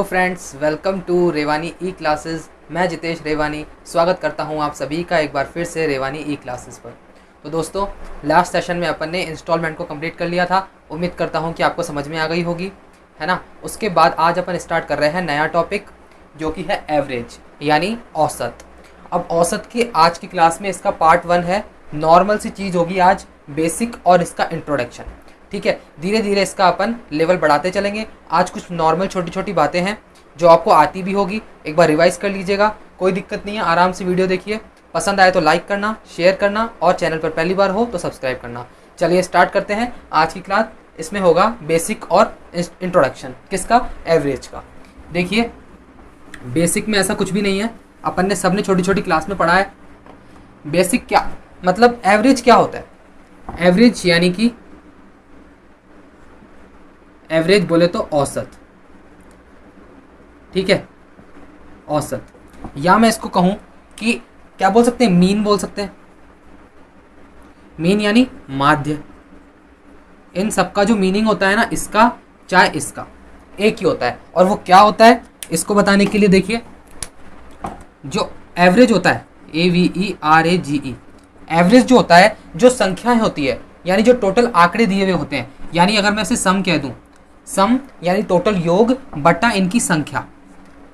Friends, welcome to Rewani e classes. मैं जितेश रेवानी स्वागत करता हूं आप सभी का एक बार फिर से रेवानी ई क्लासेस पर। तो दोस्तों, लास्ट सेशन में अपन ने इंस्टॉलमेंट को कंप्लीट कर लिया था। उम्मीद करता हूं कि आपको समझ में आ गई होगी, है ना। उसके बाद आज अपन स्टार्ट कर रहे हैं नया टॉपिक, जो कि है एवरेज यानी औसत। अब औसत की आज की क्लास में इसका पार्ट 1 है। नॉर्मल सी चीज़ होगी आज, बेसिक और इसका इंट्रोडक्शन। ठीक है, धीरे धीरे इसका अपन लेवल बढ़ाते चलेंगे। आज कुछ नॉर्मल छोटी छोटी बातें हैं जो आपको आती भी होगी, एक बार रिवाइज कर लीजिएगा, कोई दिक्कत नहीं है। आराम से वीडियो देखिए, पसंद आए तो लाइक करना, शेयर करना और चैनल पर पहली बार हो तो सब्सक्राइब करना। चलिए स्टार्ट करते हैं आज की क्लास। इसमें होगा बेसिक और इंट्रोडक्शन। किसका? एवरेज का। देखिए, बेसिक में ऐसा कुछ भी नहीं है, अपन ने सबने छोटी छोटी क्लास में पढ़ा है। बेसिक क्या मतलब, एवरेज क्या होता है? एवरेज यानी कि एवरेज बोले तो औसत। ठीक है, औसत। या मैं इसको कहूं कि क्या बोल सकते हैं, मीन बोल सकते हैं। मीन यानी माध्य। इन सबका जो मीनिंग होता है ना, इसका चाहे इसका एक ही होता है। और वो क्या होता है, इसको बताने के लिए देखिए, जो एवरेज होता है, AVERAGE, एवरेज जो होता है, जो संख्याएं होती है, यानी जो टोटल आंकड़े दिए हुए होते हैं। यानी अगर मैं इसे सम कह दूं, सम यानी टोटल योग बटा इनकी संख्या,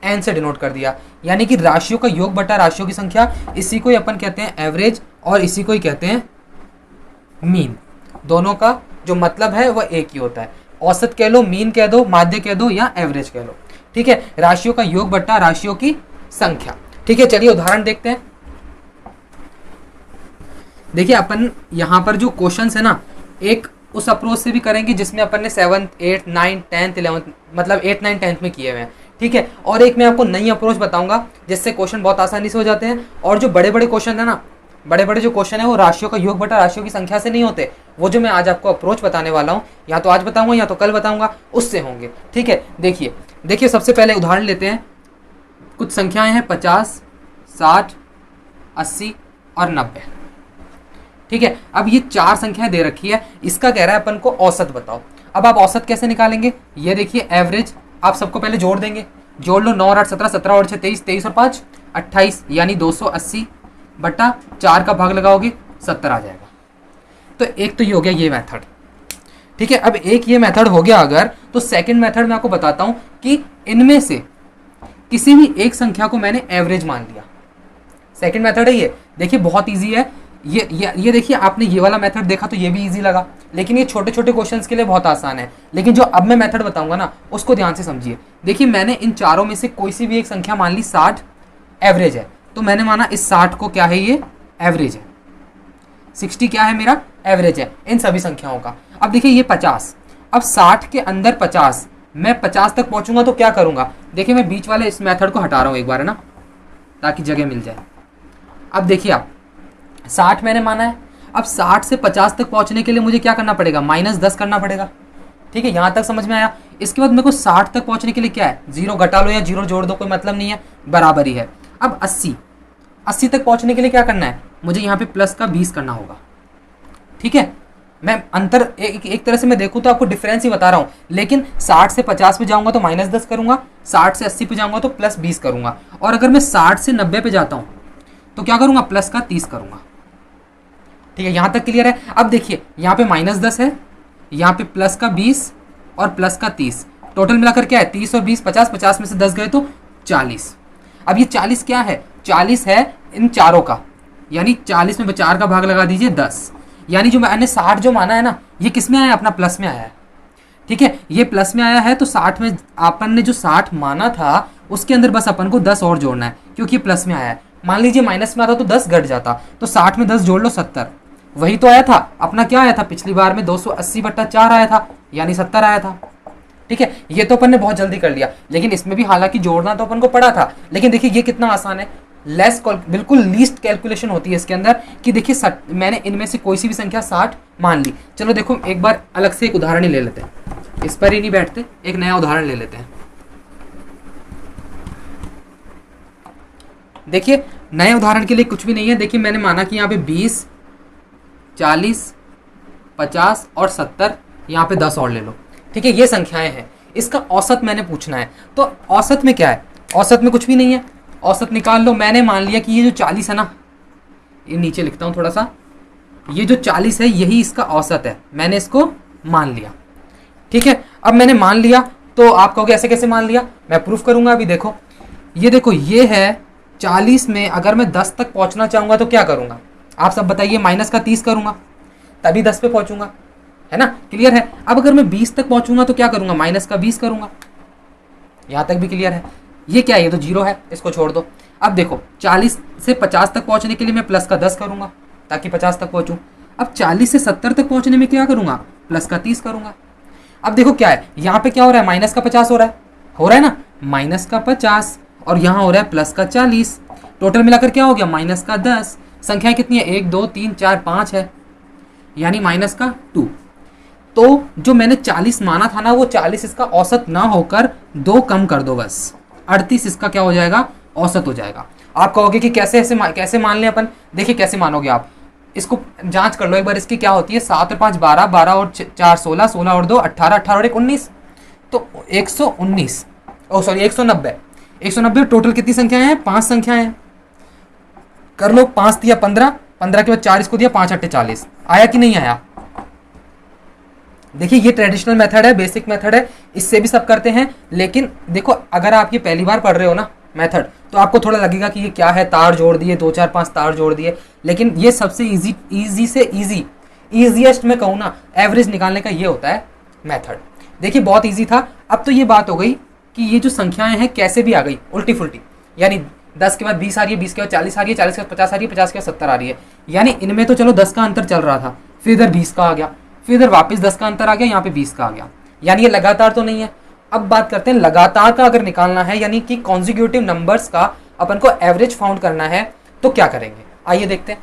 एन से डिनोट कर दिया। यानी कि राशियों का योग बटा राशियों की संख्या, इसी को ही अपन कहते हैं एवरेज और इसी को ही कहते हैं मीन। दोनों का जो मतलब है वह एक ही होता है। औसत कह लो, मीन कह दो, माध्य कह दो या एवरेज कह लो। ठीक है, राशियों का योग बटा राशियों की संख्या। ठीक है, चलिए उदाहरण देखते हैं। देखिए, अपन यहां पर जो क्वेश्चन है ना, एक उस अप्रोच से भी करेंगे जिसमें अपन ने 7th 8th 9th 10th 11th मतलब 8th 9th 10th में किए हुए हैं। ठीक है, और एक मैं आपको नई अप्रोच बताऊंगा जिससे क्वेश्चन बहुत आसानी से हो जाते हैं। और जो बड़े बड़े क्वेश्चन है ना, बड़े बड़े जो क्वेश्चन है वो राशियों का योग बटा राशियों की संख्या से नहीं होते। वो जो मैं आज आपको अप्रोच बताने वाला हूँ, या तो आज बताऊंगा या तो कल बताऊंगा, उससे होंगे। ठीक है, देखिए सबसे पहले उदाहरण लेते हैं। कुछ संख्याएं हैं 50, 60, 80 और 90। ठीक है, अब ये 4 संख्याएं दे रखी है। इसका कह रहा है अपन को औसत बताओ। अब आप औसत कैसे निकालेंगे? ये देखिए, एवरेज आप सबको पहले जोड़ देंगे। जोड़ लो, 9 और 8 17, 17 और 6 23, 23 और 5 28, यानी 280 बटा 4 का भाग लगाओगे 70 आ जाएगा। तो एक तो ये हो गया ये मेथड। ठीक है, अब एक ये मेथड हो गया अगर, तो सेकंड मेथड मैं आपको बताता हूं कि इनमें से किसी भी एक संख्या को मैंने एवरेज मान लिया। सेकंड मेथड है ये। देखिए, बहुत ईजी है ये देखिए, आपने ये वाला मेथड देखा तो ये भी इजी लगा, लेकिन ये छोटे छोटे क्वेश्चंस के लिए बहुत आसान है। लेकिन जो अब मैं मेथड बताऊंगा ना, उसको ध्यान से समझिए। देखिए, मैंने इन चारों में से कोई सी भी एक संख्या मान ली 60 एवरेज है, तो मैंने माना इस 60 को क्या है, ये एवरेज है। 60 क्या है, मेरा एवरेज है इन सभी संख्याओं का। अब देखिए, ये 50, अब 60 के अंदर 50, मैं 50 तक पहुंचूंगा तो क्या करूंगा? देखिए, मैं बीच वाले इस मेथड को हटा रहा हूं एक बार, है ना, ताकि जगह मिल जाए। अब देखिए, आप 60 मैंने माना है। अब 60 से 50 तक पहुंचने के लिए मुझे क्या करना पड़ेगा? -10 करना पड़ेगा। ठीक है, यहां तक समझ में आया। इसके बाद मेरे को 60 तक पहुंचने के लिए क्या है, 0 घटा लो या 0 जोड़ दो, कोई मतलब नहीं है, बराबर ही है। अब 80 तक पहुंचने के लिए क्या करना है, मुझे यहाँ पे प्लस का 20 करना होगा। ठीक है, मैं अंतर एक तरह से मैं देखूं तो आपको डिफरेंस ही बता रहा हूं। लेकिन 60 से 50 पे जाऊंगा तो -10 करूंगा, 60 से 80 पे जाऊंगा तो +20 करूंगा, और अगर मैं 60 से 90 पे जाता हूं तो क्या करूंगा, प्लस का 30 करूंगा। ठीक है, यहां तक क्लियर है। अब देखिए, यहाँ पे -10 है, यहाँ पे प्लस का 20 और प्लस का 30, टोटल मिलाकर क्या है, 30 और 20 50, 50 में से 10 गए तो 40। अब ये 40 क्या है, 40 है इन चारों का, यानी 40 में 4 का भाग लगा दीजिए 10, यानी जो मैंने 60 जो माना है ना, ये किस में आया, अपना प्लस में आया है। ठीक है, ये प्लस में आया है, तो 60 में अपन ने जो 60 माना था उसके अंदर बस अपन को 10 और जोड़ना है, क्योंकि प्लस में आया है। मान लीजिए माइनस में आता तो 10 घट जाता, तो 60 में 10 जोड़ लो 70, वही तो आया था अपना। क्या आया था पिछली बार में, 280 बटा 4 आया था, यानी 70 आया था। ठीक है, ये तो अपन ने बहुत जल्दी कर लिया, लेकिन इसमें भी हालांकि जोड़ना तो अपन को पड़ा था। लेकिन देखिए, ये कितना आसान है, बिल्कुल लीस्ट कैलकुलेशन होती है इसके अंदर, कि देखिए मैंने इनमें से कोई सी भी संख्या 60 मान ली। चलो देखो, एक बार अलग से एक उदाहरण ही ले लेते हैं, इस पर ही नहीं बैठते, एक नया उदाहरण ले लेते हैं। देखिए, नए उदाहरण के लिए कुछ भी नहीं है। देखिए, मैंने माना कि यहाँ पे 20 40 50 और 70, यहाँ पे 10 और ले लो। ठीक है, ये संख्याएं हैं। इसका औसत मैंने पूछना है। तो औसत में क्या है, औसत में कुछ भी नहीं है, औसत निकाल लो। मैंने मान लिया कि ये जो 40 है ना, ये नीचे लिखता हूँ थोड़ा सा, ये जो 40 है यही इसका औसत है, मैंने इसको मान लिया। ठीक है, अब मैंने मान लिया तो आप कहोगे ऐसे कैसे मान लिया, मैं प्रूफ करूंगा। अभी देखो, ये देखो, ये है 40 में अगर मैं 10 तक पहुंचना चाहूंगा तो क्या करूंगा, आप सब बताइए। माइनस का 30 करूंगा तभी 10 पे पहुंचूंगा, है ना, क्लियर है। अब अगर मैं 20 तक पहुंचूंगा तो क्या करूंगा, माइनस का 20 करूंगा। यहां तक भी क्लियर है। ये क्या है, ये तो 0 है, इसको छोड़ दो। अब देखो 40 से 50 तक पहुंचने के लिए मैं प्लस का 10 करूंगा ताकि 50 तक पहुंचूं। अब 40 से 70 तक पहुंचने में क्या करूंगा, प्लस का 30 करूंगा। अब देखो क्या है, यहाँ पे क्या हो रहा है, माइनस का 50 हो रहा है ना, माइनस का 50, और यहाँ हो रहा है प्लस का 40। टोटल मिलाकर क्या हो गया, माइनस का 10। संख्याएं कितनी है, 1 2 3 4 5 है, यानी माइनस का 2। तो जो मैंने 40 माना था ना, वो 40 इसका औसत ना होकर 2 कम कर दो बस, 38 इसका क्या हो जाएगा, औसत हो जाएगा। आप कहोगे कि कैसे मान लें अपन। देखिए कैसे मानोगे आप, इसको जांच कर लो एक बार, इसकी क्या होती है, 7 और 5 12, 12 और 4 16, 16 और 2 18, 18 और 1 19, तो 119, ओ सॉरी 190। 190 टोटल कितनी संख्याएं हैं, 5 संख्याएं हैं। कर लो, 5 दिया 15, 15 के बाद 4 इसको दिया, 5 8 40, आया कि नहीं आया। देखिए ये ट्रेडिशनल मेथड है, बेसिक मेथड है, इससे भी सब करते हैं। लेकिन देखो अगर आप ये पहली बार पढ़ रहे हो ना मेथड, तो आपको थोड़ा लगेगा कि ये क्या है, तार जोड़ दिए, 2 4 5 तार जोड़ दिए। लेकिन ये सबसे इजी से इजीएस्ट में कहूँ ना, एवरेज निकालने का ये होता है मेथड। देखिए बहुत इजी था। अब तो ये बात हो गई कि ये जो संख्याएं हैं कैसे भी आ गई उल्टी फुल्टी, यानी 10 के बाद 20 आ रही है, 20 के बाद 40 आ रही है, 40 के बाद 50 आ रही है, 50 के बाद 70 आ रही है। यानी इनमें तो चलो 10 का अंतर चल रहा था, फिर इधर 20 का आ गया, फिर इधर वापस 10 का अंतर आ गया, यहाँ पे 20 का आ गया। यानी ये लगातार तो नहीं है। अब बात करते हैं लगातार का अगर निकालना है, यानी कि कॉन्जिक्यूटिव नंबर्स का अपन को एवरेज फाउंड करना है, तो क्या करेंगे, आइए देखते हैं।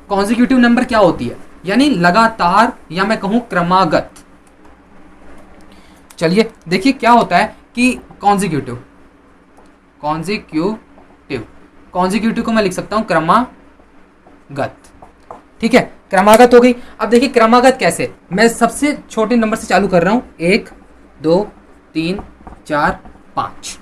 कॉन्जिक्यूटिव नंबर क्या होती है, यानी लगातार, या मैं कहूं क्रमागत। चलिए देखिए क्या होता है कि कॉन्जिक्यूटिव को मैं लिख सकता हूं क्रमागत। ठीक है, क्रमागत हो गई। अब देखिए क्रमागत कैसे, मैं सबसे छोटे नंबर से चालू कर रहा हूं, 1 2 3 4 5।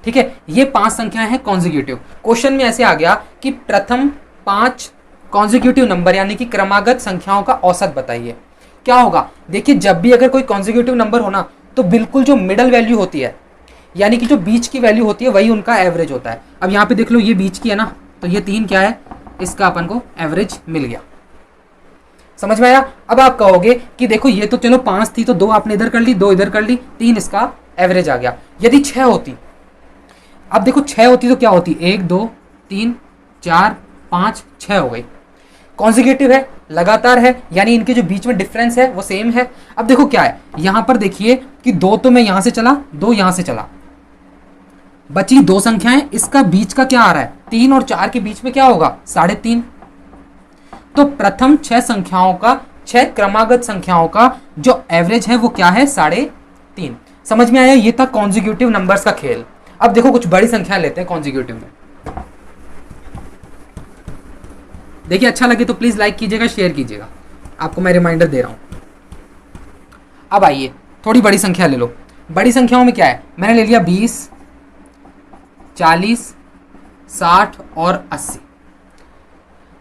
ठीक है, ये 5 संख्याएं हैं कॉन्जिक्यूटिव। क्वेश्चन में ऐसे आ गया कि प्रथम 5 कॉन्जिक्यूटिव नंबर यानी कि क्रमागत संख्याओं का औसत बताइए। क्या होगा, देखिए जब भी अगर कोई कॉन्जिक्यूटिव नंबर हो ना, तो बिल्कुल जो मिडल वैल्यू होती है, यानी कि जो बीच की वैल्यू होती है, वही उनका एवरेज होता है। अब यहाँ पे देख लो, ये बीच की है ना, तो ये 3 क्या है, इसका अपन को एवरेज मिल गया। समझ में आया। अब आप कहोगे कि देखो ये तो चलो 5 थी, तो 2 आपने इधर कर ली, 2 इधर कर ली, 3 इसका एवरेज आ गया। यदि 6 होती, अब देखो 6 होती तो क्या होती, 1 2 3 4 5 6 हो गई। कॉन्जिक्यूटिव है, लगातार है, यानी इनके जो बीच में डिफरेंस है वो सेम है। अब देखो क्या है, यहां पर देखिए कि 2 तो मैं यहां से चला, 2 यहां से चला, बची 2 संख्याएं, इसका बीच का क्या आ रहा है, 3 और 4 के बीच में क्या होगा, 3.5। तो प्रथम 6 संख्याओं का, 6 क्रमागत संख्याओं का जो एवरेज है वो क्या है, 3.5। समझ में आया, ये था कॉन्जिक्यूटिव नंबर्स का खेल। अब देखो कुछ बड़ी संख्याएं लेते हैं कॉन्जिक्यूटिव में। देखिए अच्छा लगे तो प्लीज लाइक कीजिएगा, शेयर कीजिएगा, आपको मैं रिमाइंडर दे रहा हूं। अब आइए थोड़ी बड़ी संख्या ले लो। बड़ी संख्याओं में क्या है, मैंने ले लिया 20 40 60 और 80।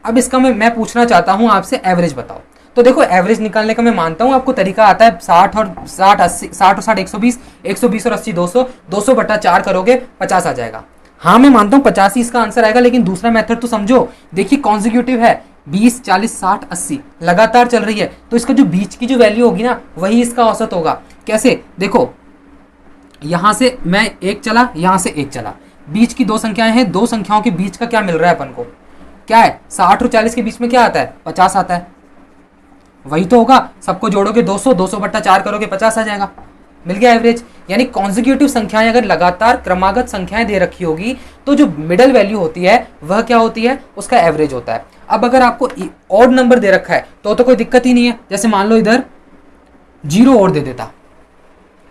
अब इसका मैं पूछना चाहता हूं आपसे, एवरेज बताओ। तो देखो एवरेज निकालने का मैं मानता हूं आपको तरीका आता है, 60 और 60 120, 120 और 80 200, 200 बटा 4 करोगे 50 आ जाएगा। हाँ मैं मानता हूं 50 ही इसका आंसर आएगा, लेकिन दूसरा मेथड तो समझो। देखिए कॉन्जिक्यूटिव है, 20 40 60 80 लगातार चल रही है, तो इसका जो बीच की जो वैल्यू होगी ना, वही इसका औसत होगा। कैसे, देखो यहां से मैं 1 चला, यहां से 1 चला, बीच की 2 संख्याएं हैं, 2 संख्याओं के बीच का क्या मिल रहा है अपन को, क्या है, 60 और 40 के बीच में क्या आता है, 50 आता है, वही तो होगा। सबको जोड़ोगे 200, 200 बट्टा 4 करोगे 50 आ जाएगा, मिल गया एवरेज। यानी कॉन्जिक्यूटिव संख्याएं अगर लगातार क्रमागत संख्याएं दे रखी होगी, तो जो मिडल वैल्यू होती है वह क्या होती है, उसका एवरेज होता है। अब अगर आपको ऑड नंबर दे रखा है तो कोई दिक्कत ही नहीं है। जैसे मान लो इधर 0 और दे देता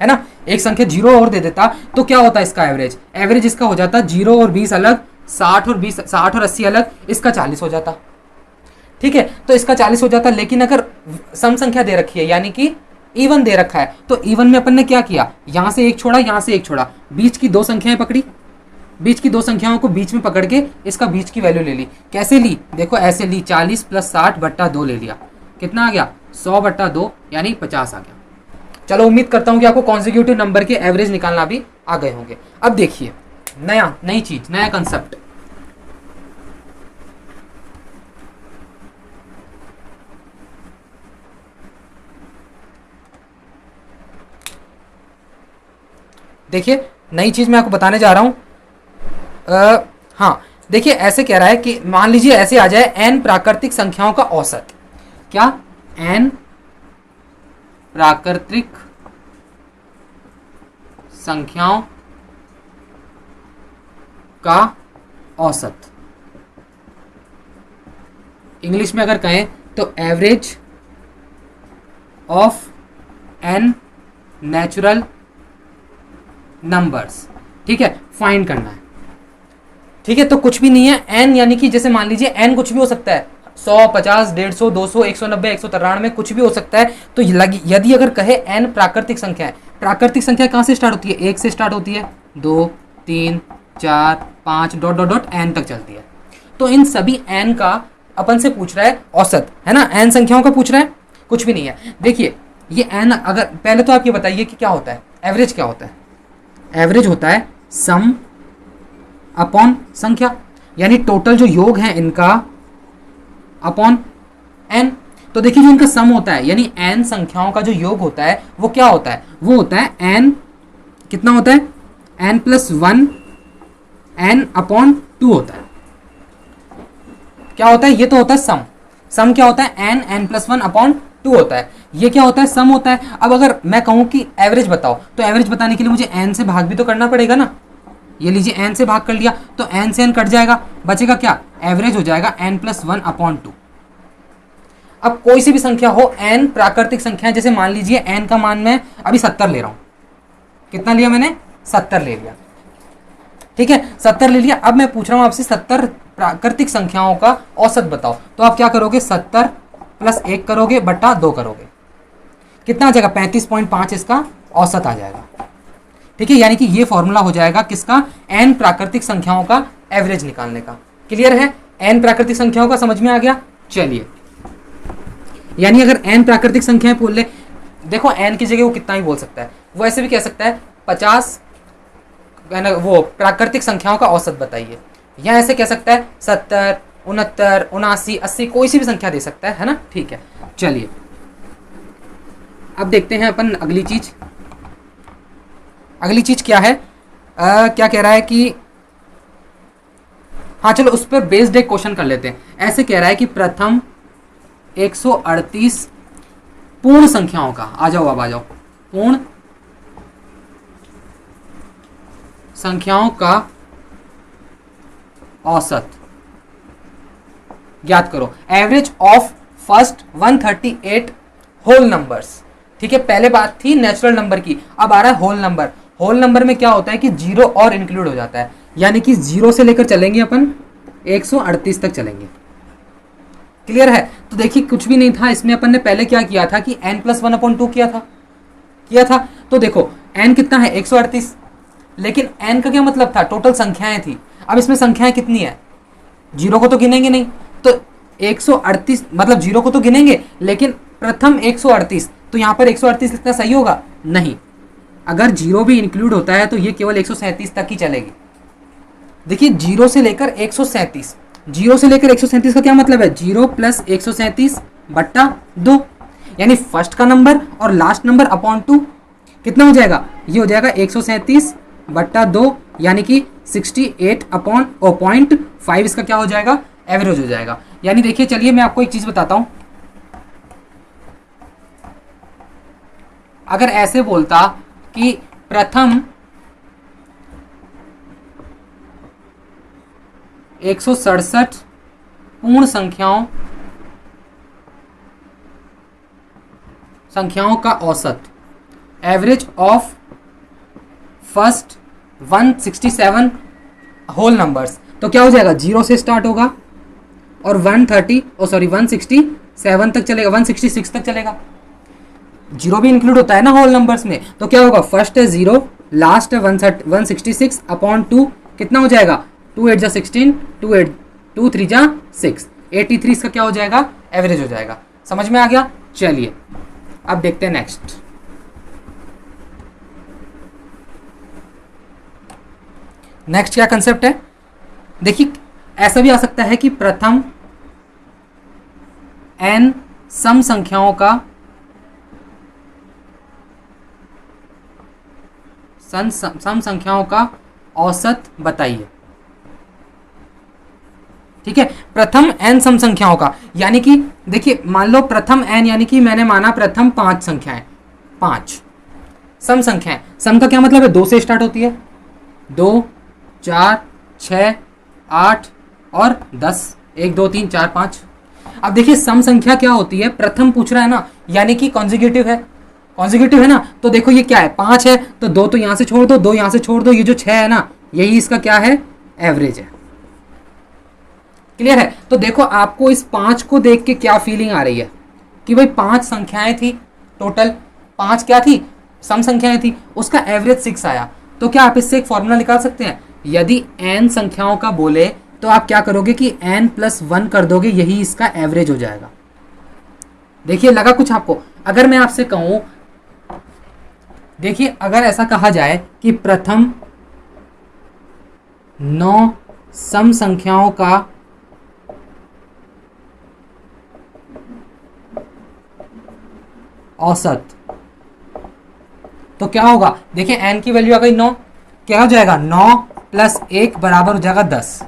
है ना, एक संख्या 0 और दे देता, तो क्या होता है इसका एवरेज, एवरेज इसका हो जाता 0 और 20 अलग, 60 और 20 60 और 80 अलग, इसका 40 हो जाता। ठीक है, तो इसका 40 हो जाता। लेकिन अगर सम संख्या दे रखी है यानी कि इवन दे रखा है, तो इवन में अपन ने क्या किया, यहां से एक छोड़ा, यहां से एक छोड़ा, बीच की दो संख्याएं पकड़ी, बीच की दो संख्याओं को बीच में पकड़ के इसका बीच की वैल्यू ले ली। कैसे ली, देखो ऐसे ली, 40 + 60/2 ले लिया, कितना आ गया 100/2 यानी 50 आ गया। चलो उम्मीद करता हूं कि आपको कॉन्जिक्यूटिव नंबर के एवरेज निकालना भी आ गए होंगे। अब देखिए नई चीज, नया कंसेप्ट। देखिए नई चीज मैं आपको बताने जा रहा हूं। हाँ देखिए, ऐसे कह रहा है कि मान लीजिए ऐसे आ जाए n प्राकृतिक संख्याओं का औसत। क्या, n प्राकृतिक संख्याओं का औसत, इंग्लिश में अगर कहें तो average of n natural numbers. ठीक है, फाइंड करना है। ठीक है, तो कुछ भी नहीं है n, यानी कि जैसे मान लीजिए n कुछ भी हो सकता है, 100, 50, 150, 200, 190, 193 कुछ भी हो सकता है। तो यदि अगर कहे n प्राकृतिक संख्या है, प्राकृतिक संख्या कहाँ से स्टार्ट होती है, 1 से स्टार्ट होती है, 2, 3, 4, 5 ... n तक चलती है। तो इन सभी n का अपन से पूछ रहा है औसत, है ना, n संख्याओं का पूछ रहा है, कुछ भी नहीं है। देखिए ये n, अगर पहले तो आप ये बताइए कि क्या होता है एवरेज, क्या होता है एवरेज, होता है सम अपॉन संख्या, यानी टोटल जो योग है इनका अपॉन n। तो देखिए जो इनका सम होता है यानी n संख्याओं का जो योग होता है वो क्या होता है, वो होता है n, कितना होता है n+1 n/2 होता है। क्या होता है, ये तो होता है सम, सम क्या होता है n+1/2 होता है। ये क्या होता है, सम होता है। अब अगर मैं कहूं कि एवरेज बताओ, तो एवरेज बताने के लिए मुझे n से भाग भी तो करना पड़ेगा ना। ये लीजिए n से भाग कर लिया तो n से n कट जाएगा, बचेगा क्या, एवरेज हो जाएगा n+1/2। अब कोई सी भी संख्या हो, n प्राकृतिक संख्या, जैसे मान लीजिए n का मान मैं अभी 70 ले रहा हूं, कितना लिया मैंने, 70 ले लिया। ठीक है, 70 ले लिया। अब मैं पूछ रहा हूं आपसे 70 प्राकृतिक संख्याओं का औसत बताओ। तो आप क्या करोगे, 70 + 1 करोगे बटा 2 करोगे, कितना आ जाएगा 35.5 इसका औसत आ जाएगा। ठीक है, यानी कि ये फॉर्मूला हो जाएगा किसका, n प्राकृतिक संख्याओं का एवरेज निकालने का। क्लियर है, n प्राकृतिक संख्याओं का समझ में आ गया। चलिए, यानी अगर n प्राकृतिक संख्याएं बोल ले, देखो n की जगह वो कितना ही बोल सकता है, वो ऐसे भी कह सकता है 50 वो प्राकृतिक संख्याओं का औसत बताइए, या ऐसे कह सकता है 70, 69, 79, 80, कोई सी भी संख्या दे सकता है ना। ठीक है, चलिए अब देखते हैं अपन अगली चीज। अगली चीज क्या है, क्या कह रहा है कि, हाँ चलो उस पर बेस्ड एक क्वेश्चन कर लेते हैं। ऐसे कह रहा है कि प्रथम 138 पूर्ण संख्याओं का, आ जाओ अब आ जाओ, पूर्ण संख्याओं का औसत ज्ञात करो। Average of first 138 whole numbers. ठीक है, पहले बात थी नेचुरल नंबर की, अब आ रहा है होल नंबर। होल नंबर में क्या होता है कि जीरो और इंक्लूड हो जाता है, यानी कि 0 से लेकर चलेंगे अपन 138 तक चलेंगे। क्लियर है, तो देखिए कुछ भी नहीं था इसमें, अपन ने पहले क्या किया था कि n+1/2 किया था। तो देखो n कितना है 138, लेकिन n का क्या मतलब था, टोटल संख्याएं थी। अब इसमें संख्याएं कितनी है, 0 को तो गिनेंगे नहीं, तो 138 मतलब 0 को तो गिनेंगे, लेकिन प्रथम 138, तो यहाँ पर 138 लिखना सही होगा नहीं, अगर 0 भी इंक्लूड होता है तो ये केवल 137 तक ही चलेगी। देखिए 0 से लेकर 137, 0 से लेकर 137 का क्या मतलब है, 0 + 137/2, यानी फर्स्ट का नंबर और लास्ट नंबर अपॉन 2 कितना हो जाएगा, ये हो जाएगा 137/2, यानी कि 68/0.5 इसका क्या हो जाएगा, एवरेज हो जाएगा। यानी देखिए, चलिए मैं आपको एक चीज बताता हूं, अगर ऐसे बोलता कि प्रथम 167 पूर्ण संख्याओं का औसत, average of first 167 whole numbers, तो क्या हो जाएगा, 0 से स्टार्ट होगा, और 167 तक चलेगा, 166 तक चलेगा। जीरो भी इंक्लूड होता है ना होल नंबर्स में, तो क्या होगा, फर्स्ट है 0, लास्ट है 166 अपॉन 2, कितना हो जाएगा, 2 8 जा 16, 2 3 जा 6, 83 इसका क्या हो जाएगा, एवरेज हो जाएगा। समझ में आ गया। चलिए अब देखते हैं नेक्स्ट। नेक्स्ट क्या कंसेप्ट है, देखिए ऐसा भी आ सकता है कि प्रथम n सम संख्याओं का सम संख्याओं का औसत बताइए। ठीक है, प्रथम n सम संख्याओं का, यानी कि देखिए मान लो प्रथम n यानी कि मैंने माना प्रथम 5 संख्याएं, 5 सम संख्याएं। सम का क्या मतलब है, 2 से स्टार्ट होती है, 2 4 6 8 और 10, 1 2 3 4 5। अब देखिए सम संख्या क्या होती है, प्रथम पूछ रहा है ना, यानी कि कॉन्जिक्यूटिव है, कॉन्जिक्यूटिव है ना। तो देखो ये क्या है, 5 है तो 2 तो यहां से छोड़ दो, 2 यहां से छोड़ दो, ये जो 6 है ना, यही इसका क्या है, एवरेज है। क्लियर है। तो देखो आपको इस 5 को देख के क्या फीलिंग आ रही है कि भाई 5 संख्याएं थी, टोटल 5 क्या थी, सम संख्याएं थी, उसका एवरेज 6 आया। तो क्या आप इससे एक फॉर्मूला निकाल सकते हैं, यदि n संख्याओं का बोले तो आप क्या करोगे कि n+1 कर दोगे, यही इसका एवरेज हो जाएगा। देखिए लगा कुछ आपको। अगर मैं आपसे कहूं, देखिए अगर ऐसा कहा जाए कि प्रथम 9 सम संख्याओं का औसत, तो क्या होगा, देखिए n की वैल्यू आ गई 9, क्या हो जाएगा, 9 + 1 बराबर हो जाएगा 10।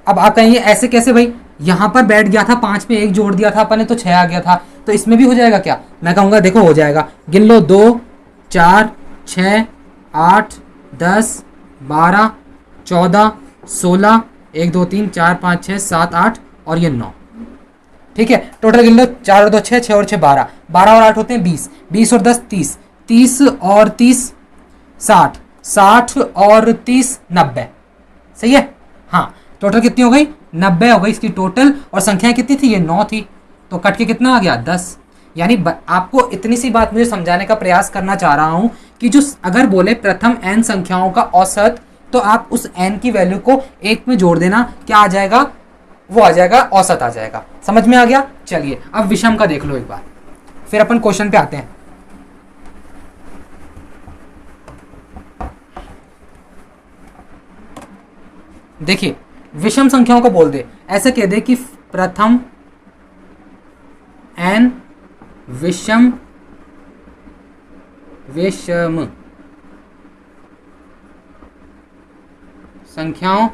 अब आप कहेंगे ऐसे कैसे भाई, यहां पर बैठ गया था 5 में 1 जोड़ दिया था अपन ने तो 6 आ गया था, तो इसमें भी हो जाएगा क्या। मैं कहूंगा देखो हो जाएगा, गिन लो, 2 4 6 8 10 12 14 16, 1 2 3 4 5 6 7 8 और ये 9। ठीक है, टोटल गिन लो, 4 और 2 6, 6 और 6 12, 12 और 8 होते हैं 20, 20 और 10 30, 30 और 30 60, 60 और 30 90। सही है, हाँ टोटल कितनी हो गई, 90 हो गई इसकी टोटल। और संख्याएं कितनी थी, ये 9 थी, तो कट के कितना आ गया, 10। यानी आपको इतनी सी बात मुझे समझाने का प्रयास करना चाह रहा हूं कि जो अगर बोले प्रथम n संख्याओं का औसत, तो आप उस n की वैल्यू को 1 में जोड़ देना, क्या आ जाएगा, वो आ जाएगा, औसत आ जाएगा। समझ में आ गया। चलिए अब विषम का देख लो एक बार, फिर अपन क्वेश्चन पे आते हैं। देखिए विषम संख्याओं को बोल दे, ऐसे कह दे कि प्रथम n विषम संख्याओं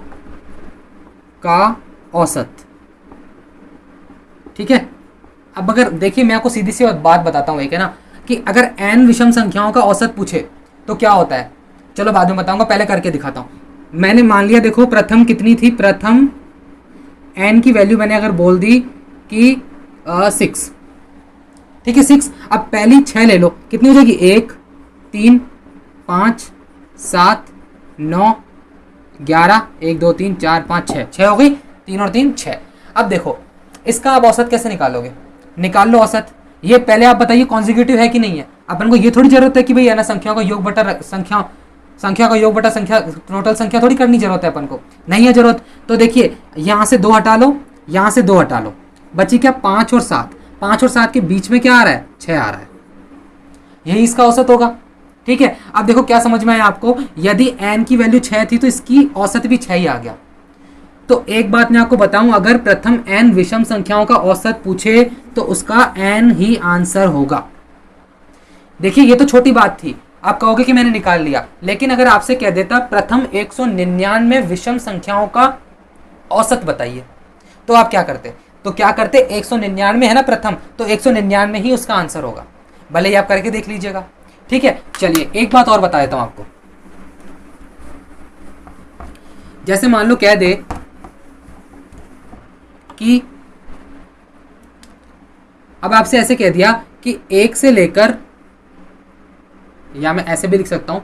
का औसत। ठीक है, अब अगर देखिए मैं आपको सीधी सी बात बताता हूं, एक है ना कि अगर n विषम संख्याओं का औसत पूछे तो क्या होता है, चलो बाद में बताऊंगा, पहले करके दिखाता हूं। मैंने मान लिया, देखो प्रथम कितनी थी, प्रथम n की वैल्यू मैंने अगर बोल दी कि 6, ठीक है 6। अब पहली 6 ले लो, कितनी हो जाएगी, 1 3 5 7 9 11, 1 2 3 4 5 6, 6 हो गई, 3 और 3 6। अब देखो इसका आप औसत कैसे निकालोगे, निकाल लो औसत। ये पहले आप बताइए कॉन्जिक्यूटिव है कि नहीं है। अपन को ये थोड़ी जरूरत है कि भाई है ना संख्याओं का योग बटा संख्या का योग बटा संख्या, टोटल संख्या थोड़ी करनी जरूरत है अपन को, नहीं है जरूरत। तो देखिए यहाँ से 2 हटा लो, यहाँ से 2 हटा लो, बची क्या, 5 और 7। 5 और 7 के बीच में क्या आ रहा है, 6 आ रहा है, यही इसका औसत होगा। ठीक है, अब देखो क्या समझ में आया आपको, यदि n की वैल्यू 6 थी तो इसकी औसत भी 6 ही आ गया। तो एक बात मैं आपको बताऊं, अगर प्रथम n विषम संख्याओं का औसत पूछे तो उसका n ही आंसर होगा। देखिए ये तो छोटी बात थी, आप कहोगे कि मैंने निकाल लिया, लेकिन अगर आपसे कह देता प्रथम 199 विषम संख्याओं का औसत बताइए, तो आप क्या करते, तो क्या करते, 199 है ना प्रथम, तो 199 ही उसका आंसर होगा। भले ही आप करके देख लीजिएगा। ठीक है, चलिए एक बात और बता देता हूं आपको। जैसे मान लो कह दे कि अब आपसे ऐसे कह दिया कि 1 से लेकर, या मैं ऐसे भी लिख सकता हूं,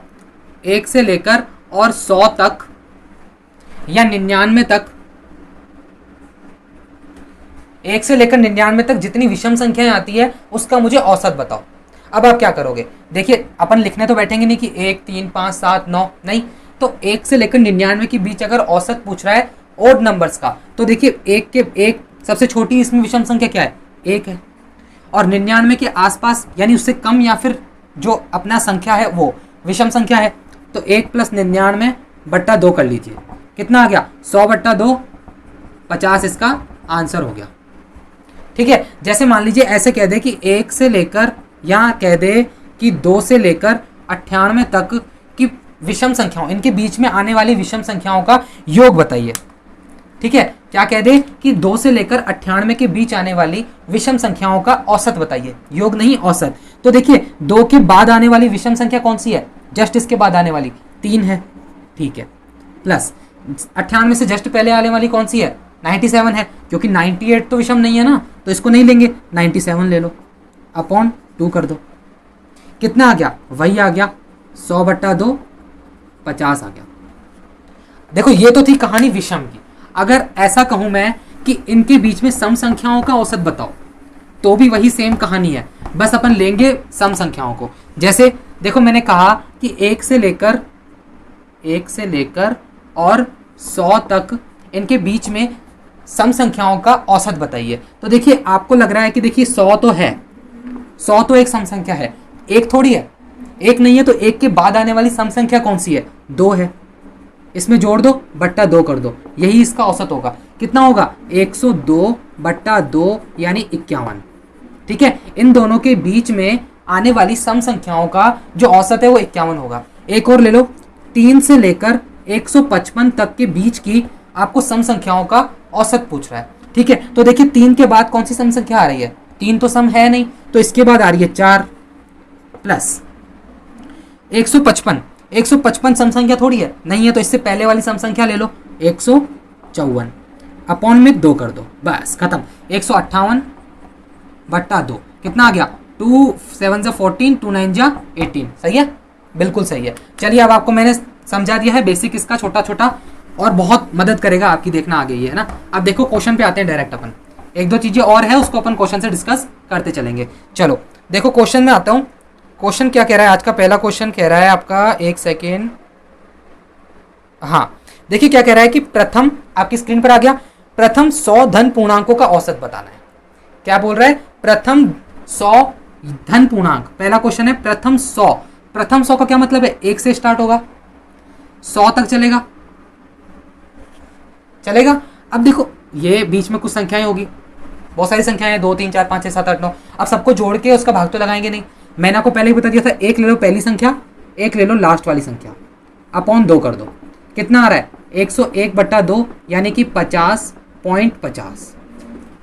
1 से लेकर और 100 तक या 99 तक 1 से लेकर 99 तक जितनी विषम संख्याएं आती है उसका मुझे औसत बताओ। अब आप क्या करोगे, देखिए अपन लिखने तो बैठेंगे नहीं कि 1 3 5 7 9, नहीं, तो 1 से लेकर 99 के बीच अगर औसत पूछ रहा है ओड नंबर्स का, तो देखिए एक सबसे छोटी इसमें विषम संख्या क्या है, 1 है, और 99 के आसपास यानी उससे कम या फिर जो अपना संख्या है वो विषम संख्या है, तो 1 + 99 बट्टा 2 कर लीजिए, कितना आ गया 100 बट्टा 2, 50 इसका आंसर हो गया। ठीक है, जैसे मान लीजिए ऐसे कह दे कि 1 से लेकर या कह दे कि 2 से लेकर 98 तक की विषम संख्याओं, इनके बीच में आने वाली विषम संख्याओं का योग बताइए। ठीक है, क्या कह दे कि 2 से लेकर 98 के बीच आने वाली विषम संख्याओं का औसत बताइए, योग नहीं औसत। तो देखिए 2 के बाद आने वाली विषम संख्या कौन सी है, जस्ट इसके बाद आने वाली 3 है, ठीक है, प्लस 98 से जस्ट पहले आने वाली कौन सी है, 97 है, क्योंकि 98 तो विषम नहीं है ना, तो इसको नहीं लेंगे, 97 ले लो, अपॉन 2 कर दो, कितना आ गया, वही आ गया 100 बट्टा 2, 50 आ गया। देखो ये तो थी कहानी विषम की। अगर ऐसा कहूं मैं कि इनके बीच में सम संख्याओं का औसत बताओ, तो भी वही सेम कहानी है, बस अपन लेंगे सम संख्याओं को। जैसे देखो मैंने कहा कि 1 से लेकर और 100 तक इनके बीच में सम संख्याओं का औसत बताइए। तो देखिए आपको लग रहा है कि देखिए 100 तो है, 100 तो एक सम संख्या है, एक थोड़ी है, एक नहीं है, तो एक के बाद आने वाली सम संख्या कौन सी है, 2 है, इसमें जोड़ दो बट्टा 2 कर दो, यही इसका औसत होगा। कितना होगा 102 बट्टा 2 यानी 51। ठीक है, इन दोनों के बीच में आने वाली सम संख्याओं का जो औसत है वो 51 होगा। एक और ले लो, 3 से लेकर 155 तक के बीच की आपको सम संख्याओं का औसत पूछ रहा है। ठीक है, तो देखिए 3 के बाद कौन सी सम संख्या आ रही है, 3 तो सम है नहीं, तो इसके बाद आ रही है 4 प्लस 155 सम संख्या थोड़ी है, नहीं है, तो इससे पहले वाली सम संख्या ले लो 154, अपॉन में 2 कर दो, बस खत्म। 158 बट्टा 2 कितना आ गया, 2 7 जा 14, 2 9 जा 18, सही है, बिल्कुल सही है। चलिए अब आपको मैंने समझा दिया है बेसिक इसका छोटा छोटा, और बहुत मदद करेगा आपकी, देखना आ गई है ना। अब देखो क्वेश्चन पे आते हैं डायरेक्ट अपन, एक दो चीजें और है उसको अपन क्वेश्चन से डिस्कस करते चलेंगे। चलो देखो क्वेश्चन में आता हूँ। क्वेश्चन क्या कह रहा है, आज का पहला क्वेश्चन कह रहा है आपका, एक सेकेंड, हाँ देखिए क्या कह रहा है कि प्रथम, आपकी स्क्रीन पर आ गया, प्रथम 100 धन पूर्णांकों का औसत बताना है। क्या बोल रहा है, प्रथम 100 धन पूर्णांक, पहला क्वेश्चन है प्रथम 100। प्रथम 100 का क्या मतलब है, 1 से स्टार्ट होगा, 100 तक चलेगा। अब देखो ये बीच में कुछ संख्याएं होगी, बहुत सारी संख्याएं हैं, 2 3 4 5 6 7 8 9, अब सबको जोड़ के उसका भाग तो लगाएंगे नहीं। मैंने आपको पहले ही बता दिया था, एक ले लो पहली संख्या, एक ले लो लास्ट वाली संख्या, अपॉन 2 कर दो, कितना आ रहा है 101 बट्टा 2 यानी कि 50.50।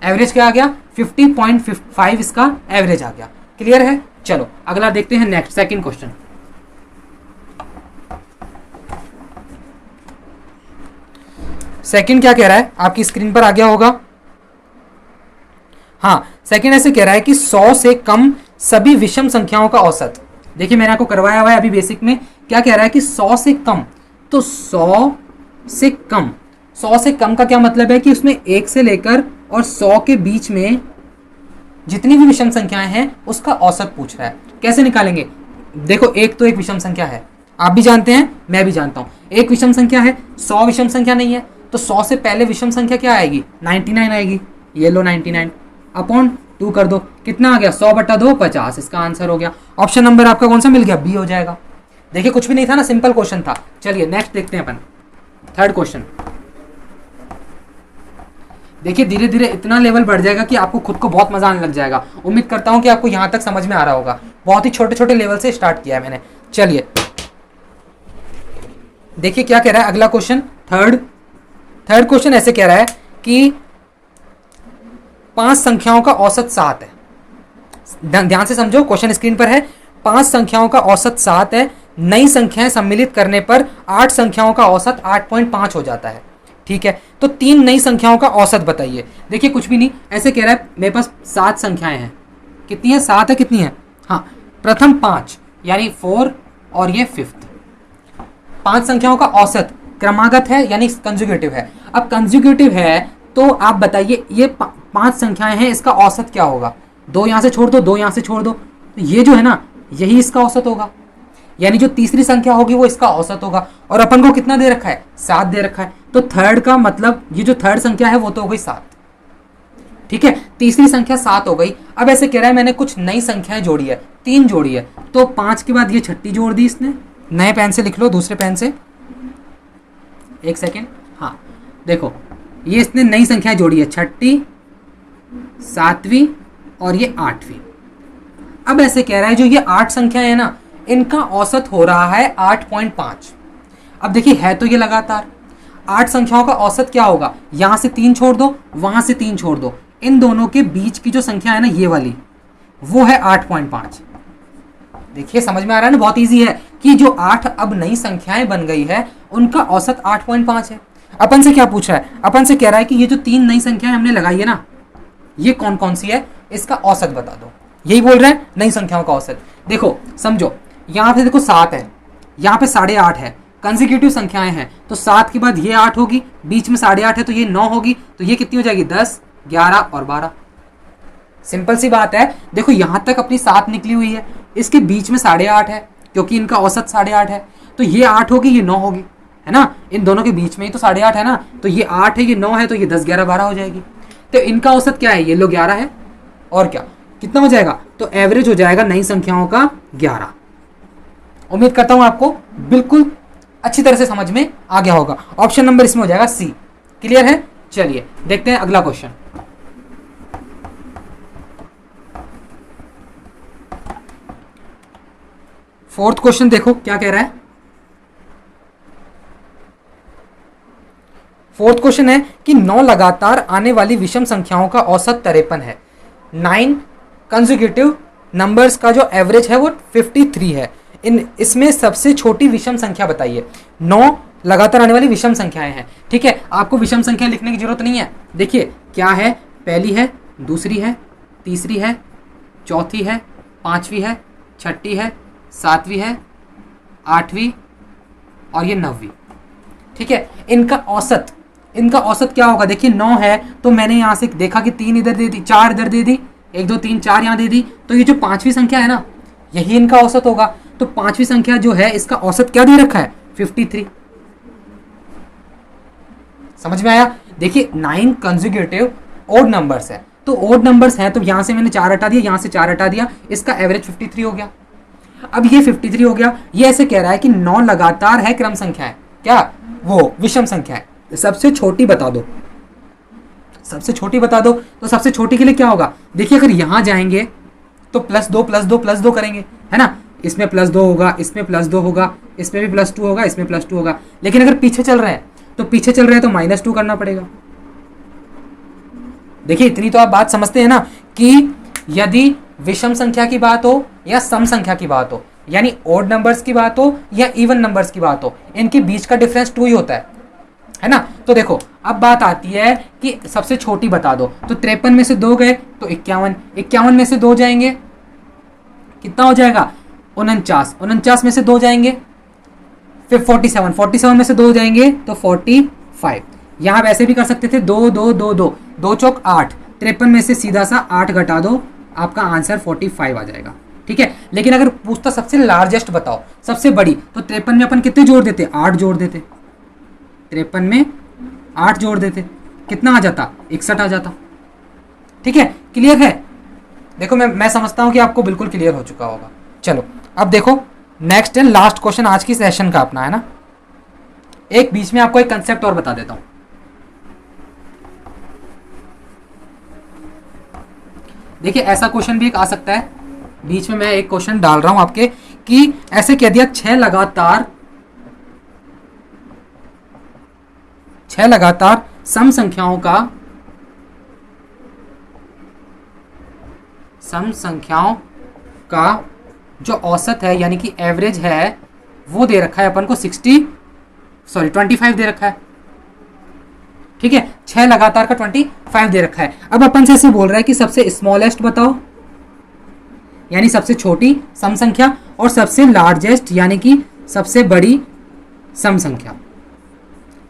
एवरेज क्या आ गया 50.5, इसका एवरेज आ गया। क्लियर है, चलो अगला देखते हैं, नेक्स्ट सेकंड क्वेश्चन। सेकंड क्या कह रहा है, आपकी स्क्रीन पर आ गया होगा, हाँ सेकंड ऐसे कह रहा है कि 100 से कम सभी विषम संख्याओं का औसत। देखिए मैंने आपको करवाया हुआ है अभी बेसिक में, क्या कह रहा है कि 100 से कम, तो 100 से कम का क्या मतलब है कि उसमें 1 से लेकर और 100 के बीच में जितनी भी विषम संख्याएं हैं उसका औसत पूछ रहा है। कैसे निकालेंगे, देखो एक तो एक विषम संख्या है, आप भी जानते हैं मैं भी जानता हूं, एक विषम संख्या है, 100 विषम संख्या नहीं है, तो 100 से पहले विषम संख्या क्या आएगी, 99 आएगी, ये लो 99, अपॉन 2 कर दो, कितना आ गया 100 बट्टा 2 50, इसका आंसर हो गया। ऑप्शन नंबर आपका कौन सा मिल गया, बी हो जाएगा। देखिए कुछ भी नहीं था ना, सिंपल क्वेश्चन था। चलिए नेक्स्ट देखते हैं अपन, थर्ड क्वेश्चन। देखिए धीरे धीरे इतना लेवल बढ़ जाएगा कि आपको खुद को बहुत मजा आने लग जाएगा। उम्मीद करता हूं कि आपको यहां तक समझ में आ रहा होगा, बहुत ही छोटे छोटे लेवल से स्टार्ट किया है मैंने। चलिए देखिए क्या कह रहा है अगला क्वेश्चन, थर्ड क्वेश्चन ऐसे कह रहा है कि 5 संख्याओं का औसत 7 है। ध्यान से समझो, क्वेश्चन स्क्रीन पर है, 5 संख्याओं का औसत 7 है, नई संख्याएं सम्मिलित करने पर 8 संख्याओं का औसत 8.5 हो जाता है। ठीक है, तो 3 नई संख्याओं का औसत बताइए। देखिए कुछ भी नहीं, ऐसे कह रहा है मेरे पास 7 संख्याएं हैं, कितनी है 7 है, कितनी है, हाँ प्रथम 5 यानी 4 और ये 5th, 5 संख्याओं का औसत क्रमागत है यानी कंजुगेटिव है। अब कंजुगेटिव है तो आप बताइए ये 5 संख्याएं हैं, इसका औसत क्या होगा? 2 यहाँ से छोड़ दो, 2 यहाँ से छोड़ दो, तो ये जो है ना यही इसका औसत होगा, यानी जो तीसरी संख्या होगी वो इसका औसत होगा। और अपन को कितना दे रखा है? 7 दे रखा है, तो थर्ड का मतलब ये जो थर्ड संख्या है वो तो हो गई 7, ठीक है। तीसरी संख्या 7 हो गई। अब ऐसे कह रहा है मैंने कुछ नई संख्याएं जोड़ी है, 3 जोड़ी है, तो 5 के बाद ये छठी जोड़ दी इसने। नए पेन से लिख लो, दूसरे पेन से, एक सेकेंड। हाँ देखो, ये इसने नई संख्याएं जोड़ी है, छठी, 7वीं और ये 8वीं। अब ऐसे कह रहा है जो ये 8 संख्याएं है ना, इनका औसत हो रहा है 8.5। अब देखिए है तो ये लगातार 8 संख्याओं का औसत क्या होगा? यहां से 3 छोड़ दो, वहां से 3 छोड़ दो, इन दोनों के बीच की जो संख्या है ना ये वाली, वो है 8.5। देखिए समझ में आ रहा है ना, बहुत इजी है कि जो 8 अब नई संख्याएं बन गई है उनका औसत 8.5 है। अपन से क्या पूछ रहा है? अपन से कह रहा है कि ये जो 3 नई संख्याएं हमने लगाई है ना, ये कौन कौन सी है, इसका औसत बता दो। यही बोल रहा है, नई संख्याओं का औसत। देखो समझो, यहाँ पे देखो 7 है, यहाँ पे 8.5 है, कंसेक्यूटिव संख्याएं हैं, तो 7 के बाद ये 8 होगी, बीच में 8.5 है तो ये 9 होगी, तो ये कितनी हो जाएगी? 10, 11 और 12। सिंपल सी बात है। देखो यहाँ तक अपनी 7 निकली हुई है, इसके बीच में 8.5 है क्योंकि इनका औसत 8.5 है, तो ये 8 होगी, ये 9 होगी, है ना। इन दोनों के बीच में ही तो 8.5 है ना, तो ये 8 है, ये 9 है, तो ये 10, 11, 12 हो जाएगी। तो इनका औसत क्या है? ये लो 11 है, और क्या कितना हो जाएगा? तो एवरेज हो जाएगा नई संख्याओं का 11। उम्मीद करता हूं आपको बिल्कुल अच्छी तरह से समझ में आ गया होगा। ऑप्शन नंबर इसमें हो जाएगा सी। क्लियर है? चलिए देखते हैं अगला क्वेश्चन। फोर्थ क्वेश्चन देखो क्या कह रहा है। फोर्थ क्वेश्चन है कि 9 लगातार आने वाली विषम संख्याओं का औसत 53 है। 9 कंसेक्यूटिव नंबर्स का जो एवरेज है वो 53 है। इसमें सबसे छोटी विषम संख्या बताइए। 9 लगातार आने वाली विषम संख्याएं हैं, ठीक है। आपको विषम संख्या लिखने की जरूरत नहीं है। देखिए क्या है, पहली है, दूसरी है, तीसरी है, चौथी है, पांचवी है, छठी है, सातवीं है, आठवीं और ये 9वीं, ठीक है। इनका औसत क्या होगा? देखिए 9 है तो मैंने यहाँ से देखा कि 3 इधर दे दी, 4 इधर दे दी, 1 2 3 4 यहाँ दे दी, तो ये जो 5वीं संख्या है ना यही इनका औसत होगा। तो 5वीं संख्या जो है इसका औसत क्या दे रखा है? 53। समझ में आया? देखिए 9 कंसेक्यूटिव ओड नंबर्स है, तो ओड नंबर्स हैं तो यहां से मैंने 4 हटा दिया, यहां से 4 हटा दिया, इसका एवरेज 53 हो गया। अब ये 53 हो गया। ये ऐसे कह रहा है कि 9 लगातार है क्रम संख्या है, क्या वो विषम संख्या है। सबसे छोटी बता दो, सबसे छोटी बता दो। तो सबसे छोटी के लिए क्या होगा? देखिए अगर यहां जाएंगे तो +2 +2 +2 करेंगे, है ना। इसमें +2 होगा, इसमें +2 होगा, इसमें भी +2 होगा, इसमें +2 होगा। लेकिन अगर पीछे चल रहे हैं तो -2 करना पड़ेगा। देखिए इतनी तो आप बात समझते हैं ना कि यदि विषम संख्या की बात हो या सम संख्या की बात हो, यानी ओड नंबर्स की बात हो या इवन नंबर्स की बात हो, इनके बीच का डिफरेंस 2 ही होता है ना। तो देखो अब बात आती है कि सबसे छोटी बता दो। तो 53 में से 2 गए तो 51, 51 में से 2 जाएंगे कितना हो जाएगा? 49, 49 में से 2 जाएंगे फिर 47, 47 में से 2 जाएंगे तो 45। यहां वैसे भी कर सकते थे 2 2 2 2 2 चौक 8, 53 में से सीधा सा 8 घटा दो, आपका आंसर 45 आ जाएगा, ठीक है। लेकिन अगर पूछता सबसे लार्जेस्ट बताओ, सबसे बड़ी, तो 53 में अपन कितने जोड़ देते? 8 जोड़ देते। 53 में 8 जोड़ देते, कितना आ जाता? 61 आ जाता, ठीक है। क्लियर है? देखो मैं समझता हूं कि आपको बिल्कुल क्लियर हो चुका होगा। चलो अब देखो नेक्स्ट एंड लास्ट क्वेश्चन आज की सेशन का अपना, है ना। एक बीच में आपको एक कंसेप्ट और बता देता हूं। देखिए ऐसा क्वेश्चन भी एक आ सकता है, बीच में मैं एक क्वेश्चन डाल रहा हूं आपके कि ऐसे कह दिया 6 लगातार सम संख्याओं का जो औसत है यानी कि एवरेज है वो दे रखा है अपन को 25 दे रखा है, ठीक है। 6 लगातार का 25 दे रखा है। अब अपन से ऐसे बोल रहा है कि सबसे स्मॉलेस्ट बताओ, यानी सबसे छोटी सम संख्या, और सबसे लार्जेस्ट यानी कि सबसे बड़ी सम संख्या।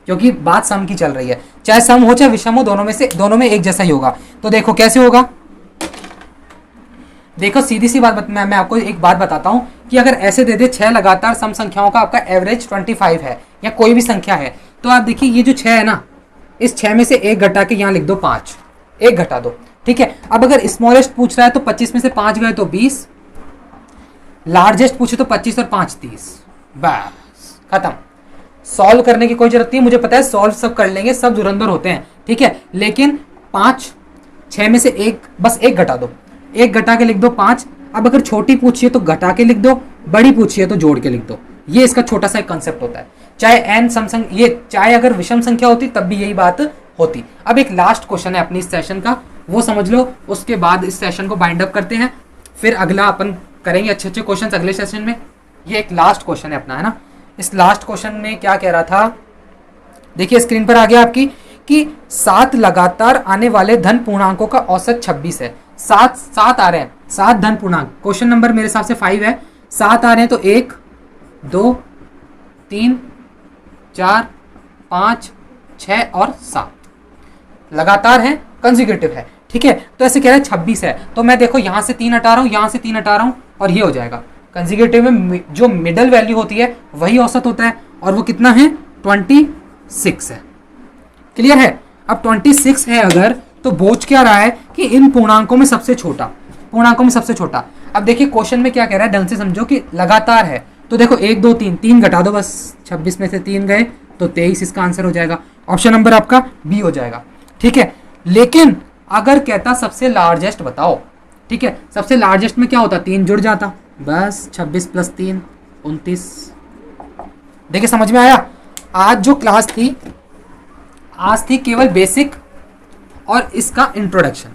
क्योंकि बात सम की चल रही है, चाहे सम हो चाहे विषम हो, दोनों में एक जैसा ही होगा। तो देखो कैसे होगा, देखो सीधी सी बात मैं आपको एक बात बताता हूं कि अगर ऐसे दे दे 6 लगातार सम संख्याओं का आपका एवरेज 25 है या कोई भी संख्या है, तो आप देखिए ये जो 6 है ना, इस 6 में से एक घटा के यहाँ लिख दो 5, एक घटा दो, ठीक है। अब अगर स्मॉलेस्ट पूछ रहा है तो 25 में से 5 गए तो 20, लार्जेस्ट पूछे तो 25 और 5 30, बस खत्म। सॉल्व करने की कोई जरूरत नहीं, मुझे पता है सॉल्व सब कर लेंगे, सब धुरंधर होते हैं, ठीक है। लेकिन 5, 6 में से एक, बस एक घटा दो, एक घटा के लिख दो 5। अब अगर छोटी पूछिए तो घटा के लिख दो, बड़ी पूछिए तो जोड़ के लिख दो। ये इसका छोटा सा एक कंसेप्ट होता है। चाहे एन सम ये चाहे अगर विषम संख्या होती तब भी यही बात होती। अब एक लास्ट क्वेश्चन है अपनी इस सेशन का, वो समझ लो, उसके बाद इस सेशन को बाइंड अप करते हैं, फिर अगला अपन करेंगे अच्छे अच्छे क्वेश्चन अगले सेशन में। ये एक लास्ट क्वेश्चन है अपना, है ना। इस लास्ट क्वेश्चन में क्या कह रहा था, देखिए स्क्रीन पर आ गया आपकी कि 7 लगातार आने वाले धन पूर्णांकों का औसत 26 है। 7 आ रहे हैं, 7 धन पूर्णांक, क्वेश्चन नंबर मेरे हिसाब से 5 है। 7 आ रहे हैं तो 1 2 3 4 5 6 और 7 लगातार है, कंसेक्यूटिव है, ठीक है। तो ऐसे कह रहा है 26 है, तो मैं देखो यहाँ से 3 हटा रहा हूँ, यहाँ से 3 हटा रहा हूँ और ये हो जाएगा। कंसेक्यूटिव में जो मिडल वैल्यू होती है वही औसत होता है, और वो कितना है 26 है। क्लियर है। अब 26 है अगर, तो बोझ क्या रहा है कि इन पूर्णांकों में सबसे छोटा, पूर्णांकों में सबसे छोटा। अब देखिए क्वेश्चन में क्या कह रहा है, ढंग से समझो कि लगातार है, तो देखो 1 2 3, 3 घटा दो बस, 26 में से 3 गए तो 23 इसका आंसर हो जाएगा। ऑप्शन नंबर आपका बी हो जाएगा, ठीक है। लेकिन अगर कहता सबसे लार्जेस्ट बताओ, ठीक है, सबसे लार्जेस्ट में क्या होता, 3 जुड़ जाता, बस 26 प्लस 3 29। देखिए समझ में आया। आज जो क्लास थी, आज थी केवल बेसिक और इसका इंट्रोडक्शन,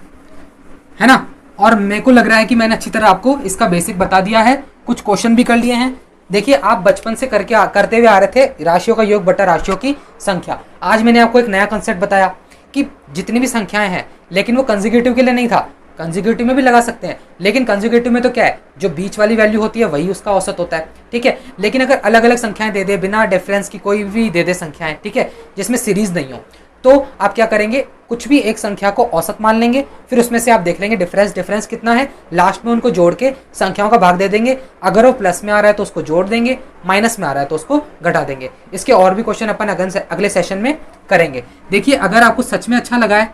है ना। और मेरे को लग रहा है कि मैंने अच्छी तरह आपको इसका बेसिक बता दिया है, कुछ क्वेश्चन भी कर लिए हैं। देखिए आप बचपन से करते हुए आ रहे थे राशियों का योग बटा राशियों की संख्या। आज मैंने आपको एक नया कंसेप्ट बताया कि जितनी भी संख्याएं हैं, लेकिन वो कंसेक्यूटिव के लिए नहीं था, कंसेक्यूटिव में भी लगा सकते हैं, लेकिन कंसेक्यूटिव में तो क्या है, जो बीच वाली वैल्यू होती है वही उसका औसत होता है, ठीक है। लेकिन अगर अलग अलग संख्याएं दे दे, बिना डिफरेंस की कोई भी दे दे संख्याएं, ठीक है, जिसमें सीरीज नहीं हो, तो आप क्या करेंगे, कुछ भी एक संख्या को औसत मान लेंगे, फिर उसमें से आप देख लेंगे डिफरेंस कितना है, लास्ट में उनको जोड़ के संख्याओं का भाग दे देंगे। अगर वो प्लस में आ रहा है तो उसको जोड़ देंगे, माइनस में आ रहा है तो उसको घटा देंगे। इसके और भी क्वेश्चन अपन अगले सेशन में करेंगे। देखिए अगर आपको सच में अच्छा लगा है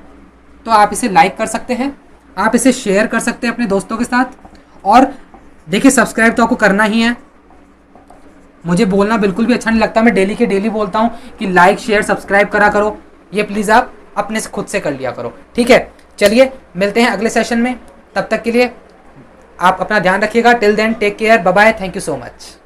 तो आप इसे लाइक कर सकते हैं, आप इसे शेयर कर सकते हैं अपने दोस्तों के साथ, और देखिए सब्सक्राइब तो आपको करना ही है। मुझे बोलना बिल्कुल भी अच्छा नहीं लगता, मैं डेली के डेली बोलता हूँ कि लाइक शेयर सब्सक्राइब करा करो, ये प्लीज़ आप अपने से खुद से कर लिया करो, ठीक है। चलिए मिलते हैं अगले सेशन में, तब तक के लिए आप अपना ध्यान रखिएगा। Till then take care, bye bye, thank you so much.